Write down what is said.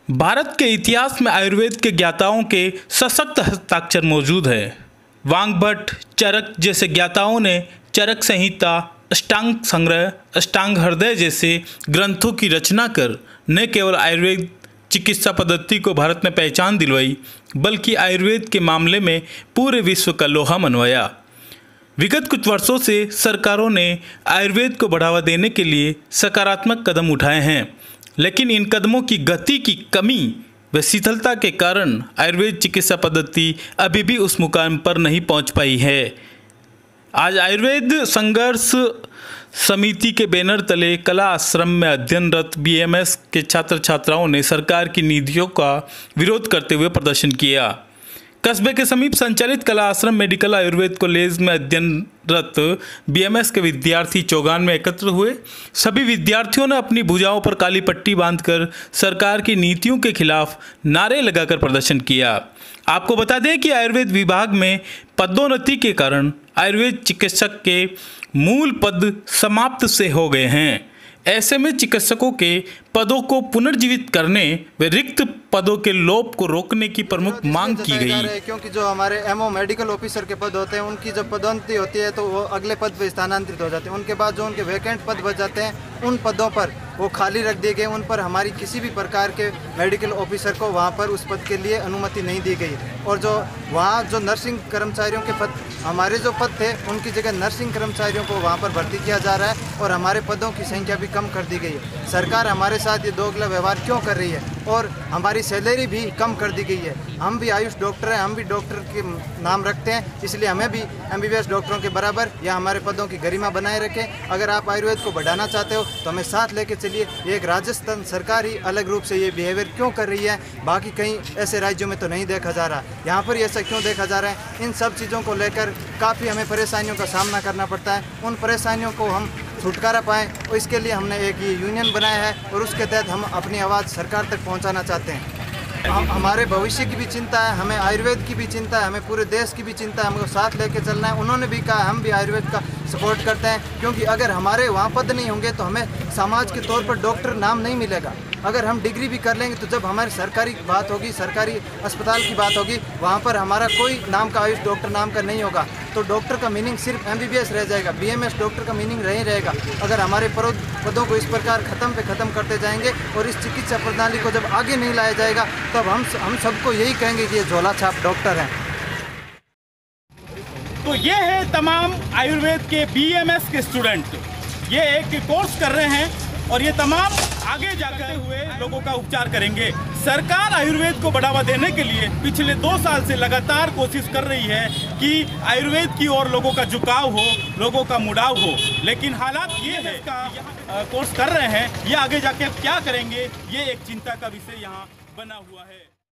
भारत के इतिहास में आयुर्वेद के ज्ञाताओं के सशक्त हस्ताक्षर मौजूद है। वाग्भट, चरक जैसे ज्ञाताओं ने चरक संहिता, अष्टांग संग्रह, अष्टांग हृदय जैसे ग्रंथों की रचना कर न केवल आयुर्वेद चिकित्सा पद्धति को भारत में पहचान दिलवाई, बल्कि आयुर्वेद के मामले में पूरे विश्व का लोहा मनवाया। विगत कुछ वर्षों से सरकारों ने आयुर्वेद को बढ़ावा देने के लिए सकारात्मक कदम उठाए हैं, लेकिन इन कदमों की गति की कमी व शिथिलता के कारण आयुर्वेद चिकित्सा पद्धति अभी भी उस मुकाम पर नहीं पहुंच पाई है। आज आयुर्वेद संघर्ष समिति के बैनर तले कला आश्रम में अध्ययनरत बीएमएस के छात्र छात्राओं ने सरकार की नीतियों का विरोध करते हुए प्रदर्शन किया। कस्बे के समीप संचालित कला आश्रम मेडिकल आयुर्वेद कॉलेज में अध्ययनरत बीएमएस के विद्यार्थी चौगान में एकत्र हुए। सभी विद्यार्थियों ने अपनी भुजाओं पर काली पट्टी बांधकर सरकार की नीतियों के खिलाफ नारे लगाकर प्रदर्शन किया। आपको बता दें कि आयुर्वेद विभाग में पदोन्नति के कारण आयुर्वेद चिकित्सक के मूल पद समाप्त से हो गए हैं। ऐसे में चिकित्सकों के पदों को पुनर्जीवित करने व रिक्त पदों के लोप को रोकने की प्रमुख मांग की गई है, क्योंकि जो हमारे एमओ मेडिकल ऑफिसर के पद होते हैं, उनकी जब पदोन्नति होती है तो वो अगले पद पर स्थानांतरित हो जाते हैं। उनके बाद जो उनके वैकेंट पद बच जाते हैं, उन पदों पर वो खाली रख दिए गए। उन पर हमारी किसी भी प्रकार के मेडिकल ऑफिसर को वहाँ पर उस पद के लिए अनुमति नहीं दी गई। और जो वहाँ जो नर्सिंग कर्मचारियों के पद, हमारे जो पद थे उनकी जगह नर्सिंग कर्मचारियों को वहाँ पर भर्ती किया जा रहा है और हमारे पदों की संख्या भी कम कर दी गई है। सरकार हमारे साथ ये दोगला व्यवहार क्यों कर रही है और हमारी सैलरी भी कम कर दी गई है। हम भी आयुष डॉक्टर हैं, हम भी डॉक्टर के नाम रखते हैं, इसलिए हमें भी एमबीबीएस डॉक्टरों के बराबर या हमारे पदों की गरिमा बनाए रखें। अगर आप आयुर्वेद को बढ़ाना चाहते हो तो हमें साथ लेके चलिए। ये एक राजस्थान सरकार ही अलग रूप से ये बिहेवियर क्यों कर रही है, बाकी कहीं ऐसे राज्यों में तो नहीं देखा जा रहा, यहाँ पर ऐसा क्यों देखा जा रहा है। इन सब चीज़ों को लेकर काफ़ी हमें परेशानियों का सामना करना पड़ता है। उन परेशानियों को हम छुटकारा पाएँ और इसके लिए हमने एक ये यूनियन बनाया है और उसके तहत हम अपनी आवाज़ सरकार तक पहुंचाना चाहते हैं। हमारे भविष्य की भी चिंता है, हमें आयुर्वेद की भी चिंता है, हमें पूरे देश की भी चिंता है, हमको साथ लेके चलना है। उन्होंने भी कहा हम भी आयुर्वेद का सपोर्ट करते हैं, क्योंकि अगर हमारे वहाँ पद नहीं होंगे तो हमें समाज के तौर पर डॉक्टर नाम नहीं मिलेगा। अगर हम डिग्री भी कर लेंगे तो जब हमारी सरकारी बात होगी, सरकारी अस्पताल की बात होगी, वहाँ पर हमारा कोई नाम का आयुष डॉक्टर नाम का नहीं होगा। तो डॉक्टर का मीनिंग सिर्फ एमबीबीएस रह जाएगा, बीएमएस डॉक्टर का मीनिंग नहीं रहेगा। अगर हमारे पदों को इस प्रकार ख़त्म करते जाएंगे और इस चिकित्सा प्रणाली को जब आगे नहीं लाया जाएगा तब हम सबको यही कहेंगे कि ये झोला छाप डॉक्टर हैं। तो ये है तमाम आयुर्वेद के बीएमएस के स्टूडेंट, ये एक कोर्स कर रहे हैं और ये तमाम आगे जाते हुए लोगों का उपचार करेंगे। सरकार आयुर्वेद को बढ़ावा देने के लिए पिछले 2 साल से लगातार कोशिश कर रही है कि आयुर्वेद की ओर लोगों का झुकाव हो, लोगों का मुड़ाव हो, लेकिन हालात ये है का कोर्स कर रहे हैं, ये आगे जाके क्या करेंगे, ये एक चिंता का विषय यहाँ बना हुआ है।